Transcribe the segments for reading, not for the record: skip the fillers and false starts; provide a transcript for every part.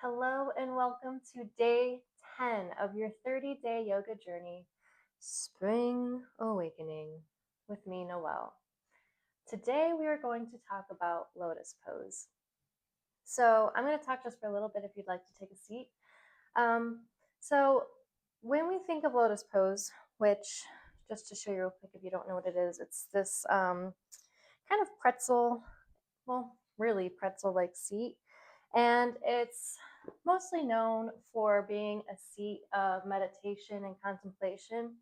Hello and welcome to day 10 of your 30-day yoga journey, Spring Awakening, with me, Noelle. Today we are going to talk about lotus pose. So I'm going to talk just for a little bit if you'd like to take a seat. So when we think of lotus pose, which just to show you real quick if you don't know what it is, it's this kind of pretzel, well, really pretzel-like seat. And it's mostly known for being a seat of meditation and contemplation.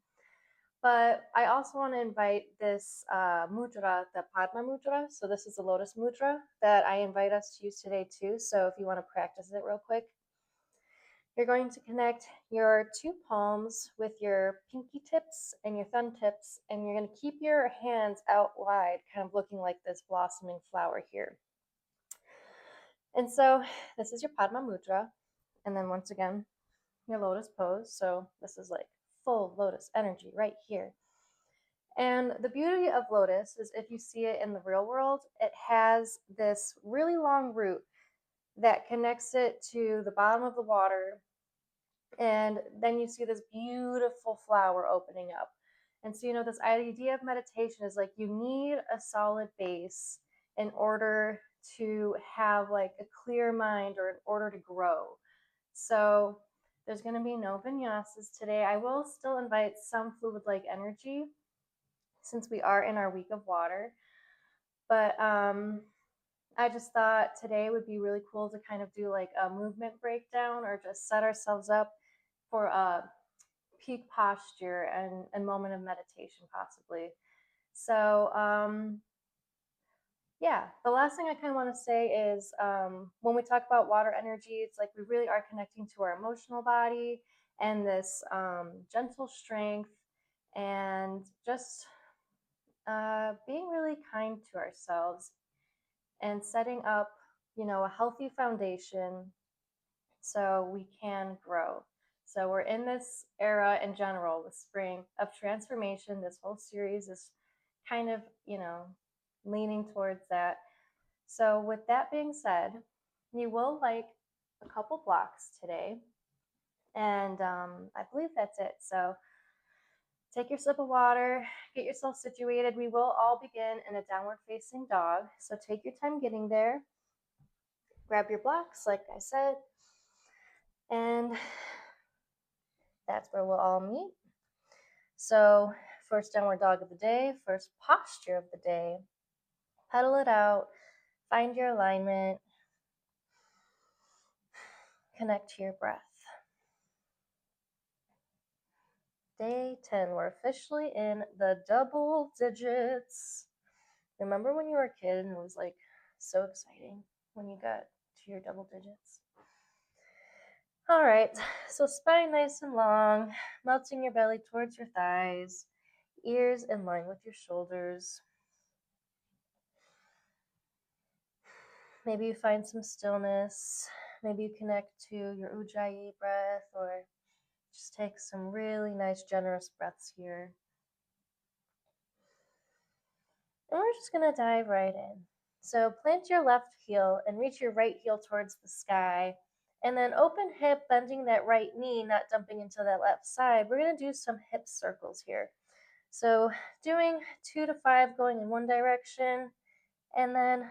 But I also want to invite this mudra, the Padma mudra. So this is the lotus mudra that I invite us to use today too. So if you want to practice it real quick, you're going to connect your two palms with your pinky tips and your thumb tips, and you're going to keep your hands out wide, kind of looking like this blossoming flower here. And so this is your Padma mudra. And then once again, your lotus pose. So this is like full lotus energy right here. And the beauty of lotus is if you see it in the real world, it has this really long root that connects it to the bottom of the water. And then you see this beautiful flower opening up. And so, this idea of meditation is like you need a solid base in order to have like a clear mind or in order to grow. So there's going to be no vinyasas today. I will still invite some fluid-like energy since we are in our week of water. But I just thought today would be really cool to kind of do like a movement breakdown or just set ourselves up for a peak posture and moment of meditation possibly. So yeah, the last thing I kind of want to say is when we talk about water energy, it's like we really are connecting to our emotional body and this gentle strength and just being really kind to ourselves and setting up, a healthy foundation so we can grow. So we're in this era in general with spring of transformation. This whole series is kind of, leaning towards that. So with that being said, you will like a couple blocks today. And I believe that's it. So take your sip of water, get yourself situated. We will all begin in a downward facing dog. So take your time getting there. Grab your blocks, like I said. And that's where we'll all meet. So first downward dog of the day, first posture of the day. Pedal it out, find your alignment, connect to your breath. Day 10, we're officially in the double digits. Remember when you were a kid and it was like so exciting when you got to your double digits? All right, so spine nice and long, melting your belly towards your thighs, ears in line with your shoulders. Maybe you find some stillness. Maybe you connect to your Ujjayi breath or just take some really nice, generous breaths here. And we're just going to dive right in. So plant your left heel and reach your right heel towards the sky. And then open hip, bending that right knee, not dumping into that left side. We're going to do some hip circles here. So doing 2 to 5 going in one direction and then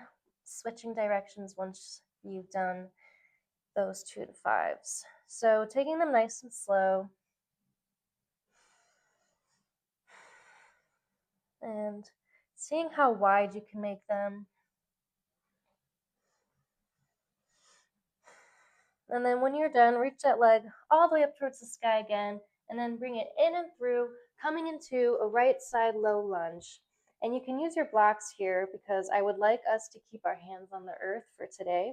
switching directions once you've done those 2 to 5s. So taking them nice and slow. And seeing how wide you can make them. And then when you're done, reach that leg all the way up towards the sky again, and then bring it in and through, coming into a right side low lunge. And you can use your blocks here because I would like us to keep our hands on the earth for today.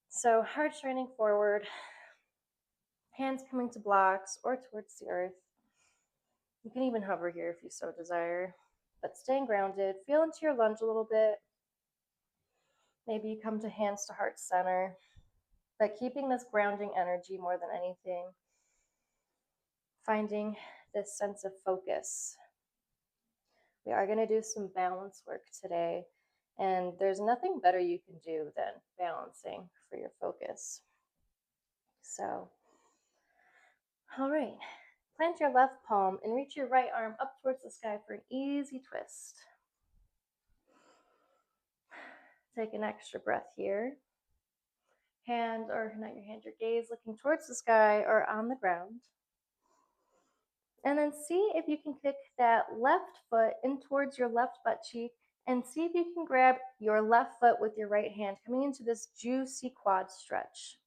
So heart shining forward, hands coming to blocks or towards the earth. You can even hover here if you so desire, but staying grounded. Feel into your lunge a little bit. Maybe you come to hands to heart center, but keeping this grounding energy more than anything. Finding this sense of focus. We are going to do some balance work today, and there's nothing better you can do than balancing for your focus. So, all right. Plant your left palm and reach your right arm up towards the sky for an easy twist. Take an extra breath here. Hand, or not your hand, your gaze looking towards the sky or on the ground. And then see if you can kick that left foot in towards your left butt cheek and see if you can grab your left foot with your right hand, coming into this juicy quad stretch.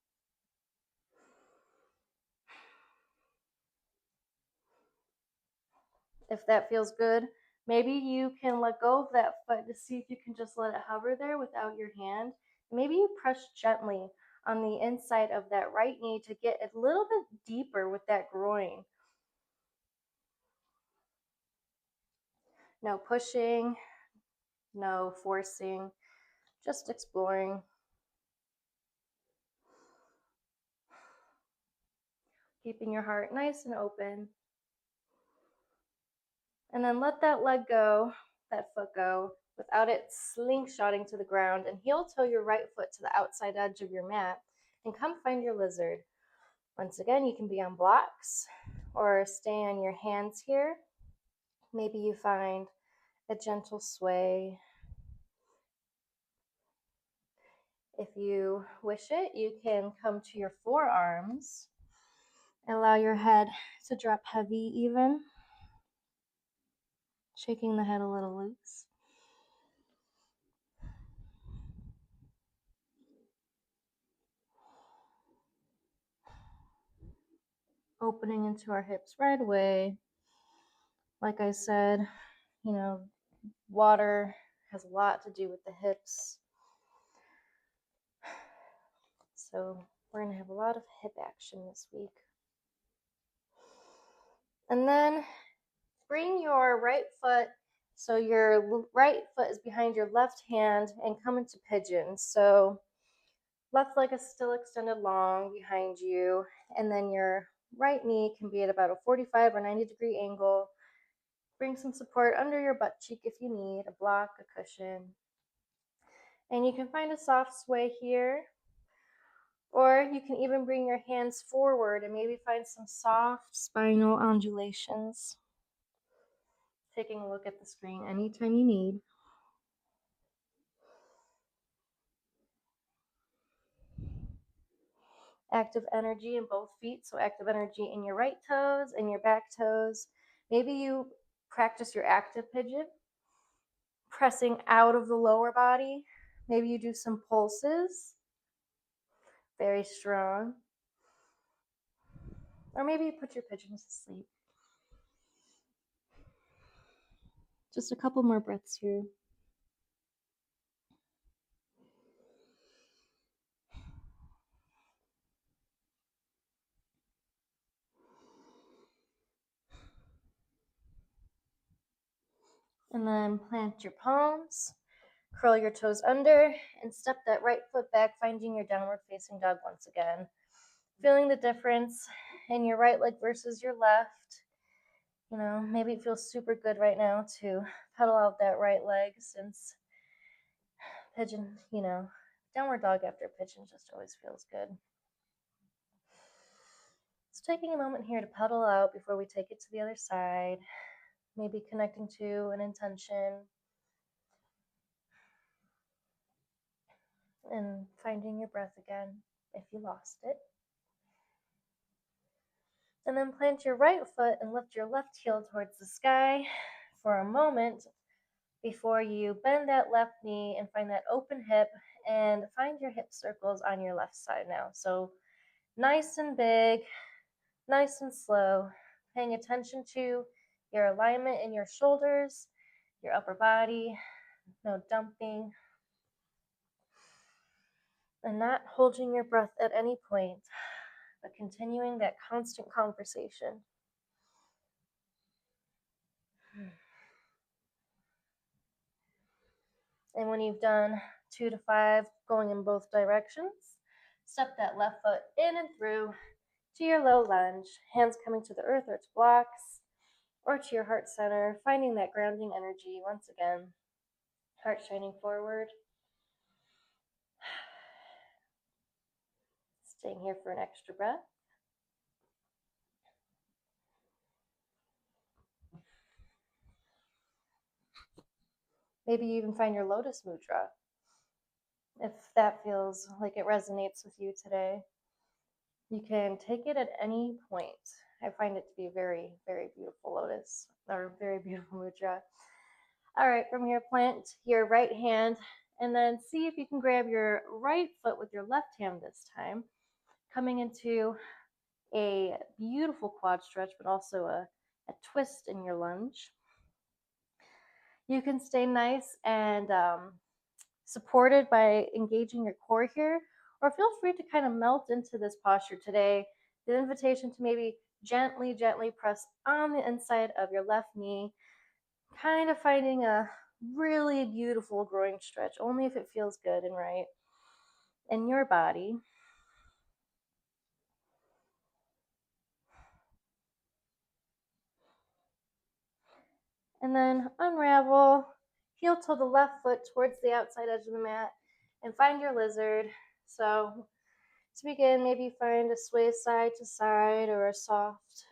If that feels good, maybe you can let go of that foot to see if you can just let it hover there without your hand. Maybe you press gently on the inside of that right knee to get a little bit deeper with that groin. No pushing, no forcing, just exploring. Keeping your heart nice and open. And then let that leg go, that foot go, without it slingshotting to the ground, and heel toe your right foot to the outside edge of your mat and come find your lizard. Once again, you can be on blocks or stay on your hands here. Maybe you find a gentle sway. If you wish it, you can come to your forearms. Allow your head to drop heavy even, shaking the head a little loose. Opening into our hips right away. Like I said, water has a lot to do with the hips. So we're going to have a lot of hip action this week. And then bring your right foot, so your right foot is behind your left hand, and come into pigeon. So left leg is still extended long behind you, and then your right knee can be at about a 45 or 90 degree angle. Bring some support under your butt cheek if you need, a block, a cushion. And you can find a soft sway here, or you can even bring your hands forward and maybe find some soft spinal undulations. Taking a look at the screen anytime you need. Active energy in both feet, so active energy in your right toes and your back toes. Maybe you practice your active pigeon, pressing out of the lower body. Maybe you do some pulses, very strong. Or maybe you put your pigeons to sleep. Just a couple more breaths here. And then plant your palms, curl your toes under, and step that right foot back, finding your downward facing dog once again. Feeling the difference in your right leg versus your left. Maybe it feels super good right now to pedal out that right leg, since pigeon, downward dog after pigeon just always feels good. So taking a moment here to pedal out before we take it to the other side, maybe connecting to an intention and finding your breath again if you lost it. And then plant your right foot and lift your left heel towards the sky for a moment before you bend that left knee and find that open hip, and find your hip circles on your left side now. So nice and big, nice and slow, paying attention to your alignment in your shoulders, your upper body, no dumping, and not holding your breath at any point, but continuing that constant conversation. And when you've done 2 to 5, going in both directions, step that left foot in and through to your low lunge, hands coming to the earth or to blocks, or to your heart center, finding that grounding energy once again. Heart shining forward. Staying here for an extra breath. Maybe you even find your Lotus Mudra, if that feels like it resonates with you today. You can take it at any point. I find it to be a very, very beautiful lotus, or very beautiful mudra. All right, from here, plant your right hand, and then see if you can grab your right foot with your left hand this time, coming into a beautiful quad stretch, but also a twist in your lunge. You can stay nice and supported by engaging your core here, or feel free to kind of melt into this posture today. The invitation to maybe gently, gently press on the inside of your left knee, kind of finding a really beautiful groin stretch, only if it feels good and right in your body. And then unravel, heel toe the left foot towards the outside edge of the mat, and find your lizard. So to begin, maybe find a sway side to side or a soft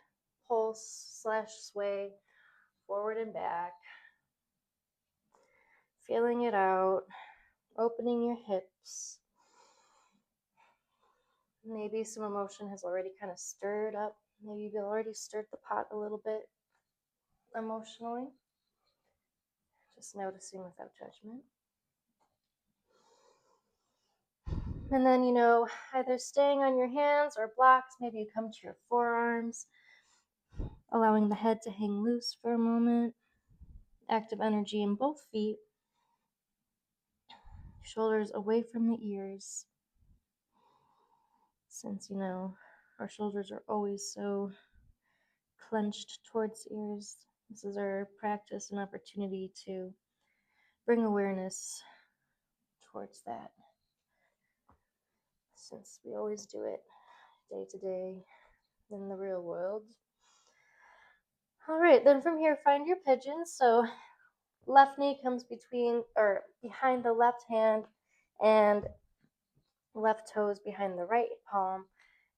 pulse / sway forward and back. Feeling it out, opening your hips. Maybe some emotion has already kind of stirred up. Maybe you've already stirred the pot a little bit emotionally. Just noticing without judgment. And then, either staying on your hands or blocks, maybe you come to your forearms, allowing the head to hang loose for a moment. Active energy in both feet. Shoulders away from the ears. Since, our shoulders are always so clenched towards ears, this is our practice and opportunity to bring awareness towards that. Since we always do it day to day in the real world. All right, then from here, find your pigeon. So left knee comes between or behind the left hand, and left toes behind the right palm,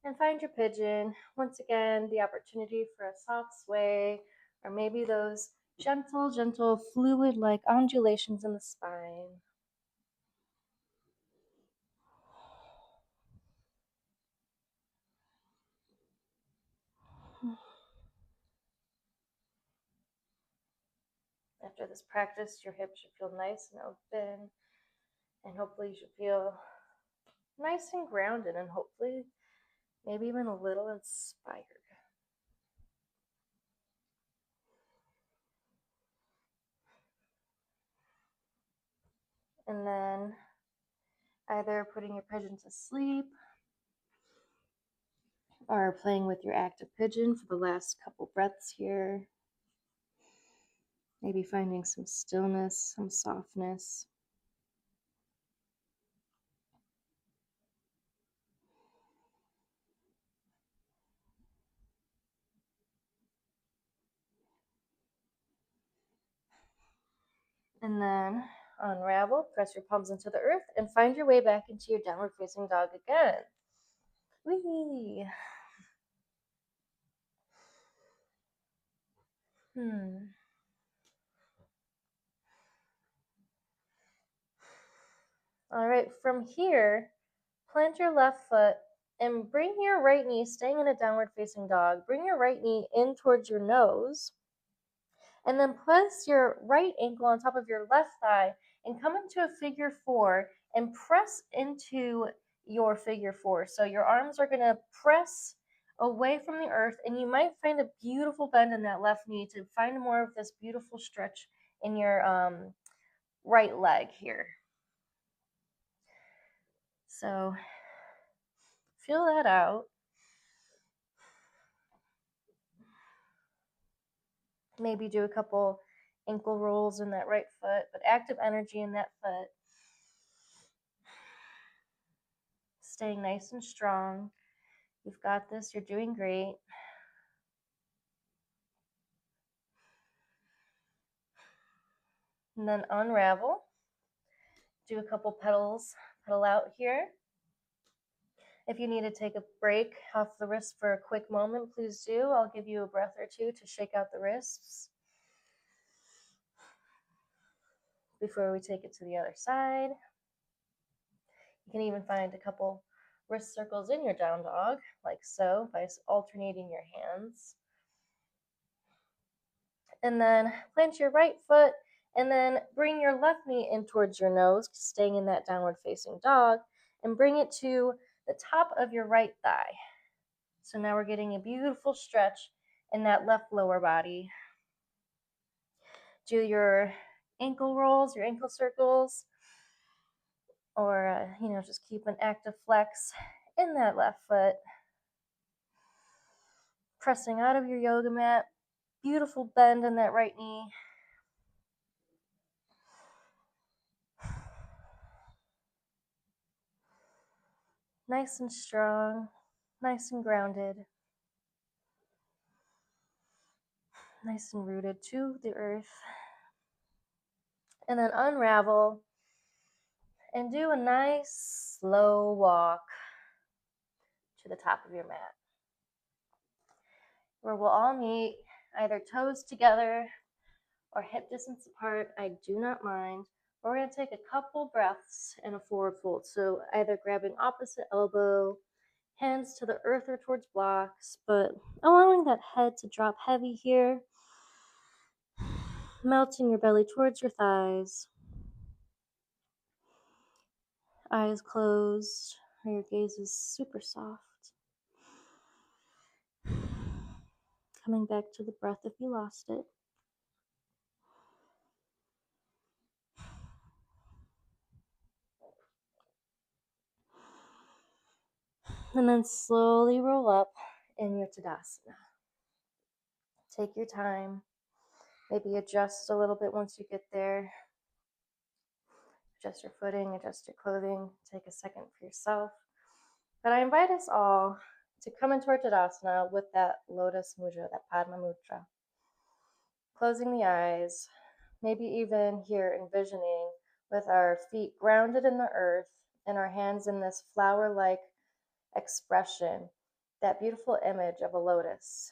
and find your pigeon. Once again, the opportunity for a soft sway, or maybe those gentle, fluid-like undulations in the spine. After this practice, your hips should feel nice and open, and hopefully you should feel nice and grounded, and hopefully maybe even a little inspired. And then either putting your pigeon to sleep or playing with your active pigeon for the last couple breaths here. Maybe finding some stillness, some softness. And then unravel, press your palms into the earth, and find your way back into your downward facing dog again. Whee! All right, from here, plant your left foot and bring your right knee, staying in a downward facing dog, bring your right knee in towards your nose, and then place your right ankle on top of your left thigh and come into a figure four and press into your figure four. So your arms are going to press away from the earth, and you might find a beautiful bend in that left knee to find more of this beautiful stretch in your right leg here. So feel that out. Maybe do a couple ankle rolls in that right foot, but active energy in that foot. Staying nice and strong. You've got this. You're doing great. And then unravel. Do a couple pedal out here. If you need to take a break off the wrist for a quick moment, please do. I'll give you a breath or two to shake out the wrists before we take it to the other side. You can even find a couple wrist circles in your down dog, like so, by alternating your hands. And then plant your right foot, and then bring your left knee in towards your nose, staying in that downward facing dog, and bring it to the top of your right thigh. So now we're getting a beautiful stretch in that left lower body. Do your ankle rolls, your ankle circles, or just keep an active flex in that left foot. Pressing out of your yoga mat, beautiful bend in that right knee. Nice and strong, nice and grounded, nice and rooted to the earth. And then unravel and do a nice slow walk to the top of your mat, where we'll all meet either toes together or hip distance apart. I do not mind. We're going to take a couple breaths in a forward fold. So either grabbing opposite elbow, hands to the earth or towards blocks, but allowing that head to drop heavy here. Melting your belly towards your thighs. Eyes closed, or your gaze is super soft. Coming back to the breath if you lost it. And then slowly roll up in your Tadasana. Take your time. Maybe adjust a little bit once you get there. Adjust your footing, adjust your clothing. Take a second for yourself. But I invite us all to come into our Tadasana with that Lotus Mudra, that Padma Mudra. Closing the eyes, maybe even here envisioning with our feet grounded in the earth and our hands in this flower-like expression, that beautiful image of a lotus,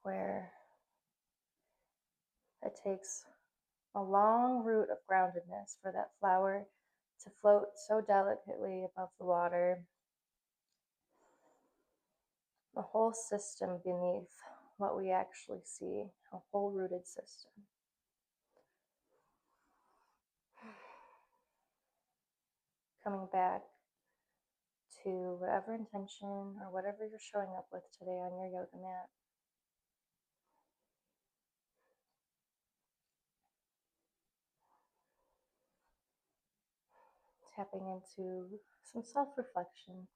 where it takes a long root of groundedness for that flower to float so delicately above the water. The whole system beneath what we actually see, a whole rooted system. Coming back to whatever intention or whatever you're showing up with today on your yoga mat. Tapping into some self-reflection.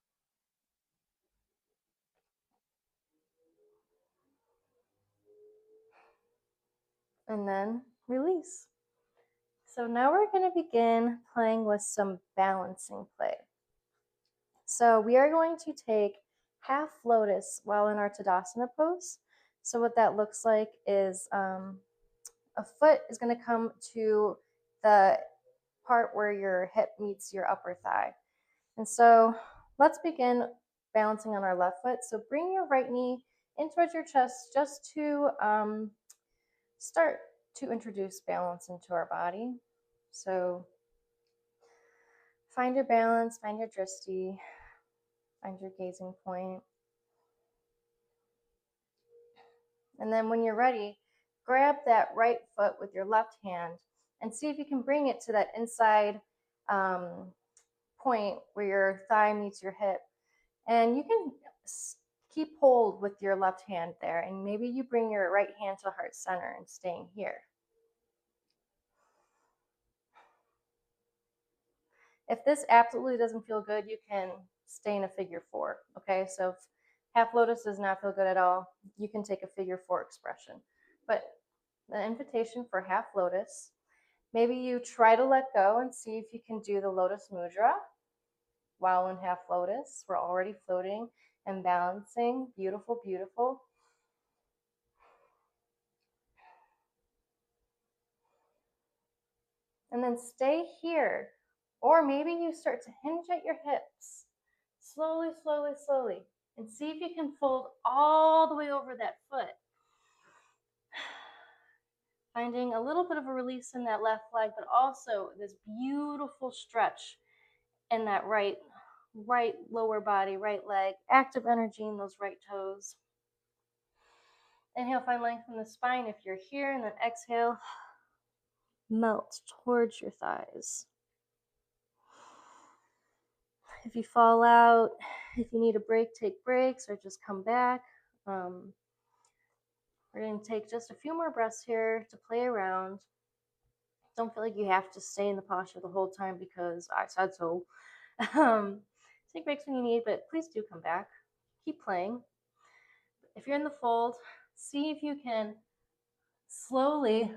And then release. So now we're going to begin playing with some balancing play. So we are going to take half lotus while in our Tadasana pose. So what that looks like is a foot is going to come to the part where your hip meets your upper thigh. And so let's begin balancing on our left foot. So bring your right knee in towards your chest just to start to introduce balance into our body. So find your balance, find your drishti, find your gazing point. And then when you're ready, grab that right foot with your left hand and see if you can bring it to that inside point where your thigh meets your hip. And you can keep hold with your left hand there, and maybe you bring your right hand to heart center and staying here. If this absolutely doesn't feel good, you can stay in a figure four, okay? So if half lotus does not feel good at all, you can take a figure four expression. But the invitation for half lotus, maybe you try to let go and see if you can do the Lotus Mudra while in half lotus. We're already floating and balancing. Beautiful, beautiful. And then stay here Or maybe you start to hinge at your hips, slowly, slowly, slowly, and see if you can fold all the way over that foot. Finding a little bit of a release in that left leg, but also this beautiful stretch in that right lower body, right leg, active energy in those right toes. Inhale, find length in the spine if you're here, and then exhale, melt towards your thighs. If you fall out, if you need a break, take breaks or just come back. We're going to take just a few more breaths here to play around. Don't feel like you have to stay in the posture the whole time because I said so. Take breaks when you need, but please do come back. Keep playing. If you're in the fold, see if you can slowly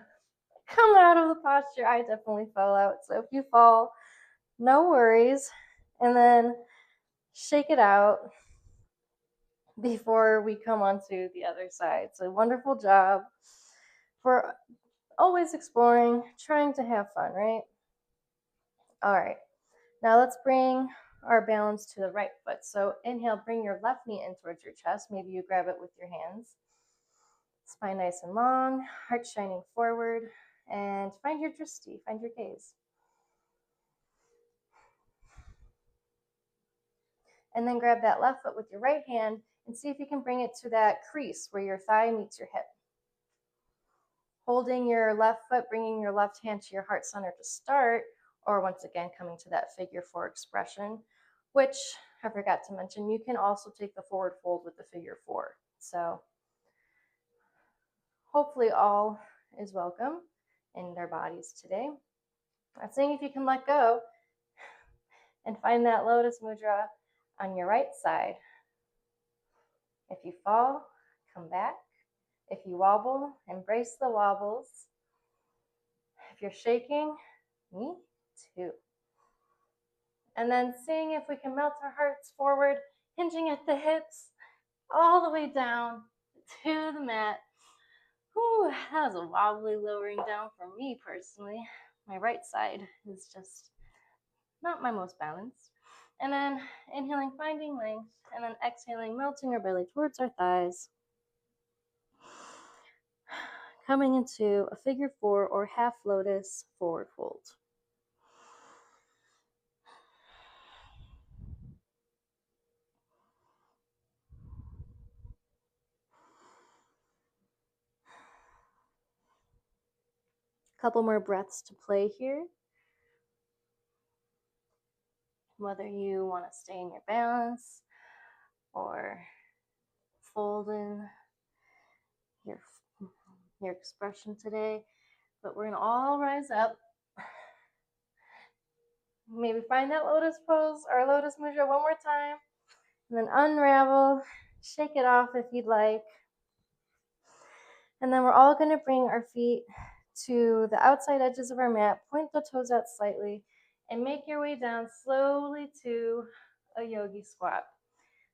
come out of the posture. I definitely fell out, so if you fall, no worries. And then shake it out before we come onto the other side. So wonderful job for always exploring, trying to have fun, right? All right, now let's bring our balance to the right foot. So inhale, bring your left knee in towards your chest. Maybe you grab it with your hands. Spine nice and long, heart shining forward, and find your drishti, find your gaze. And then grab that left foot with your right hand and see if you can bring it to that crease where your thigh meets your hip. Holding your left foot, bringing your left hand to your heart center to start, or once again, coming to that figure four expression, which I forgot to mention, you can also take the forward fold with the figure four. So hopefully all is welcome in their bodies today. I'm saying if you can let go and find that lotus mudra on your right side. If you fall, come back. If you wobble, embrace the wobbles. If you're shaking, me too. And then seeing if we can melt our hearts forward, hinging at the hips, all the way down to the mat. Whew, that was a wobbly lowering down for me personally. My right side is just not my most balanced. And then inhaling, finding length, and then exhaling, melting our belly towards our thighs. Coming into a figure four or half lotus forward fold. Couple more breaths to play here. Whether you want to stay in your balance or fold in your expression today, but we're going to all rise up. Maybe find that lotus pose or lotus mudra one more time, and then unravel, shake it off if you'd like. And then we're all going to bring our feet to the outside edges of our mat, point the toes out slightly, and make your way down slowly to a yogi squat.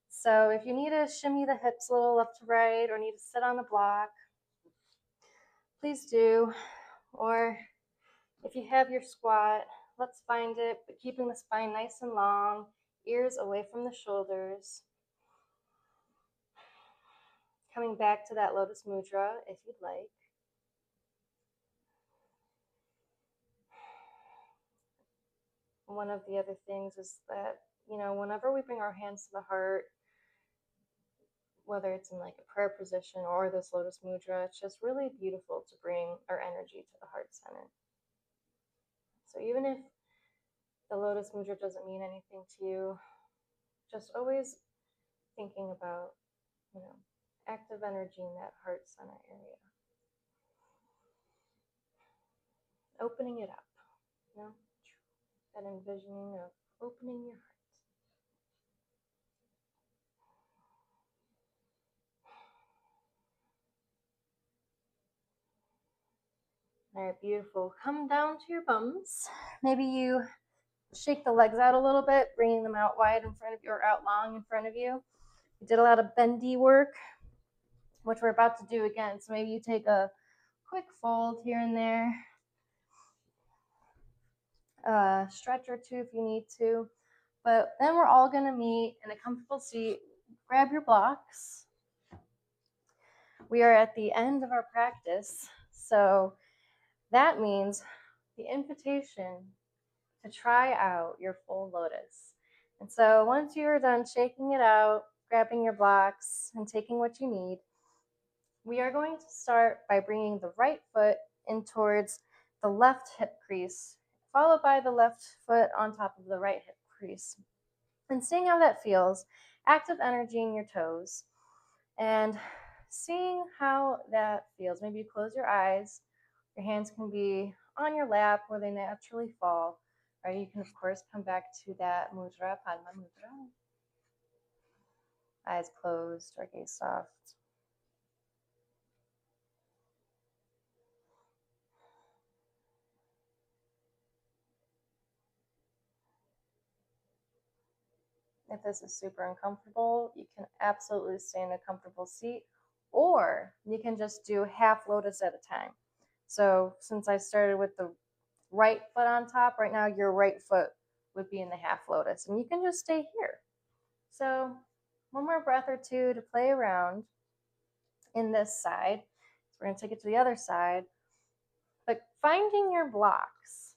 So if you need to shimmy the hips a little left to right or need to sit on a block, please do. Or if you have your squat, let's find it, but keeping the spine nice and long, ears away from the shoulders. Coming back to that lotus mudra if you'd like. One of the other things is that, whenever we bring our hands to the heart, whether it's in like a prayer position or this lotus mudra, it's just really beautiful to bring our energy to the heart center. So even if the lotus mudra doesn't mean anything to you, just always thinking about, active energy in that heart center area. Opening it up, that envisioning of opening your heart. All right, beautiful. Come down to your bums. Maybe you shake the legs out a little bit, bringing them out wide in front of you or out long in front of you. We did a lot of bendy work, which we're about to do again. So maybe you take a quick fold here and there. stretch or two if you need to. But then we're all going to meet in a comfortable seat. Grab your blocks. We are at the end of our practice, so that means the invitation to try out your full lotus. And so once you're done shaking it out, grabbing your blocks, and taking what you need, we are going to start by bringing the right foot in towards the left hip crease, followed by the left foot on top of the right hip crease. And seeing how that feels, active energy in your toes, and seeing how that feels. Maybe you close your eyes. Your hands can be on your lap where they naturally fall. Or you can, of course, come back to that mudra, Padma Mudra. Eyes closed or gaze soft. If this is super uncomfortable, you can absolutely stay in a comfortable seat, or you can just do half lotus at a time. So since I started with the right foot on top, right now your right foot would be in the half lotus, and you can just stay here. So one more breath or two to play around in this side. So we're going to take it to the other side, but finding your blocks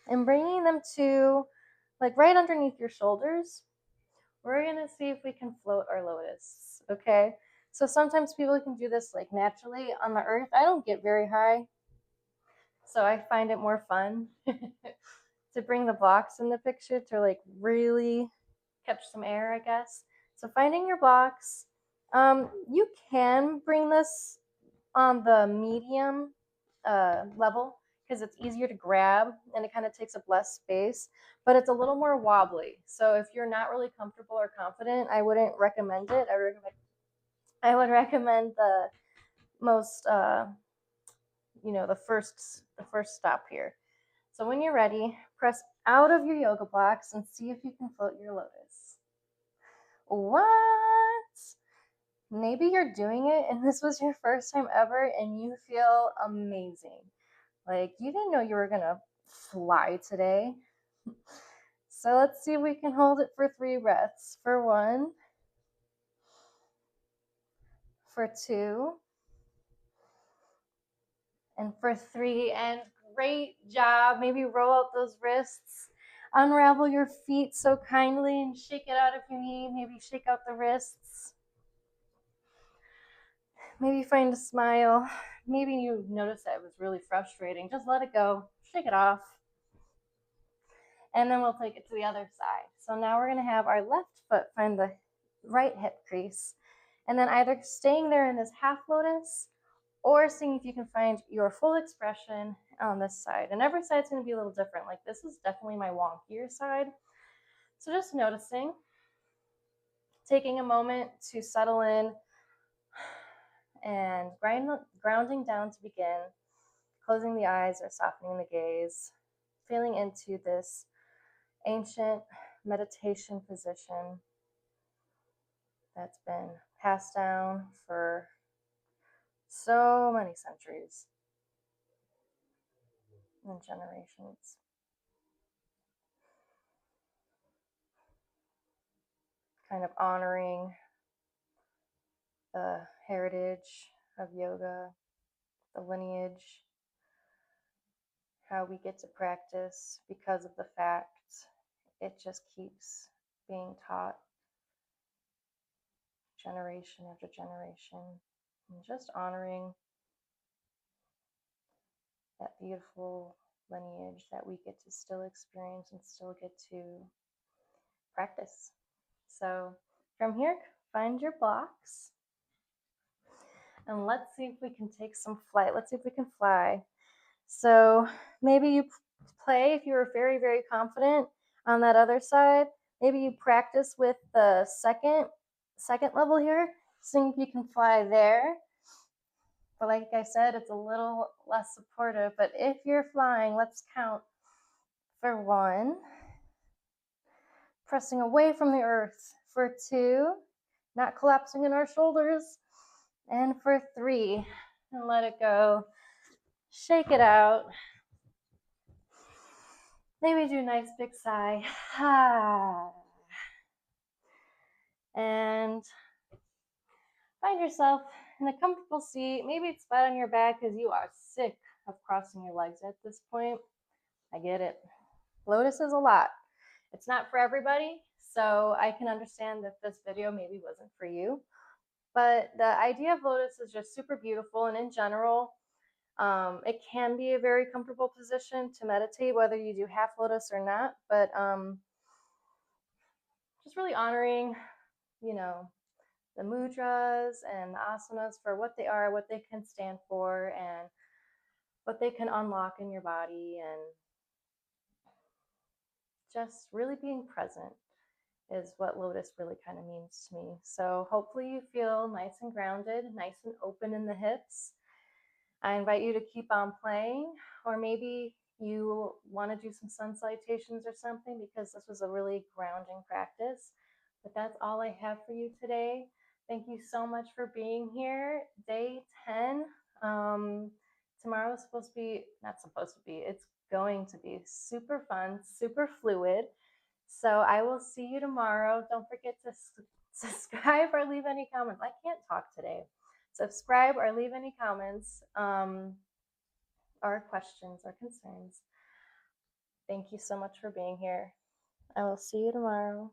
and bringing them to like right underneath your shoulders. We're going to see if we can float our lotus, okay? So sometimes people can do this like naturally on the earth. I don't get very high, so I find it more fun to bring the blocks in the picture to like really catch some air, I guess. So finding your blocks, you can bring this on the medium level because it's easier to grab and it kind of takes up less space, but it's a little more wobbly. So if you're not really comfortable or confident, I wouldn't recommend it. I would recommend the most, the first stop here. So when you're ready, press out of your yoga blocks and see if you can float your lotus. What? Maybe you're doing it and this was your first time ever and you feel amazing. Like you didn't know you were gonna fly today. So let's see if we can hold it for 3 breaths. For 1, for 2, and for 3. And great job. Maybe roll out those wrists. Unravel your feet so kindly and shake it out if you need. Maybe shake out the wrists. Maybe find a smile. Maybe you notice that it was really frustrating. Just let it go. Shake it off. And then we'll take it to the other side. So now we're going to have our left foot find the right hip crease. And then either staying there in this half lotus or seeing if you can find your full expression on this side. And every side's going to be a little different. Like this is definitely my wonkier side. So just noticing, taking a moment to settle in and grounding down to begin, closing the eyes or softening the gaze, feeling into this ancient meditation position that's been passed down for so many centuries and generations. Kind of honoring the heritage of yoga, the lineage, how we get to practice because of the fact it just keeps being taught generation after generation, and just honoring that beautiful lineage that we get to still experience and still get to practice. So from here, find your blocks and let's see if we can take some flight. Let's see if we can fly. So maybe you play if you're very, very confident on that other side. Maybe you practice with the second level here, seeing if you can fly there. But like I said, it's a little less supportive. But if you're flying, let's count. For 1, pressing away from the earth. For 2, not collapsing in our shoulders. And for 3, and let it go. Shake it out. Maybe do a nice big sigh. And find yourself in a comfortable seat. Maybe it's flat on your back because you are sick of crossing your legs at this point. I get it. Lotus is a lot. It's not for everybody, so I can understand that this video maybe wasn't for you. But the idea of Lotus is just super beautiful, and in general, it can be a very comfortable position to meditate, whether you do half Lotus or not. But just really honoring, you know, the mudras and the asanas for what they are, what they can stand for, and what they can unlock in your body, and just really being present is what Lotus really kind of means to me. So hopefully you feel nice and grounded, nice and open in the hips. I invite you to keep on playing, or maybe you want to do some sun salutations or something, because this was a really grounding practice. But that's all I have for you today. Thank you so much for being here. Day 10. Tomorrow is supposed to be, not supposed to be, it's going to be super fun, super fluid. So I will see you tomorrow. Don't forget to subscribe or leave any comments. I can't talk today. Subscribe or leave any comments or questions or concerns. Thank you so much for being here. I will see you tomorrow.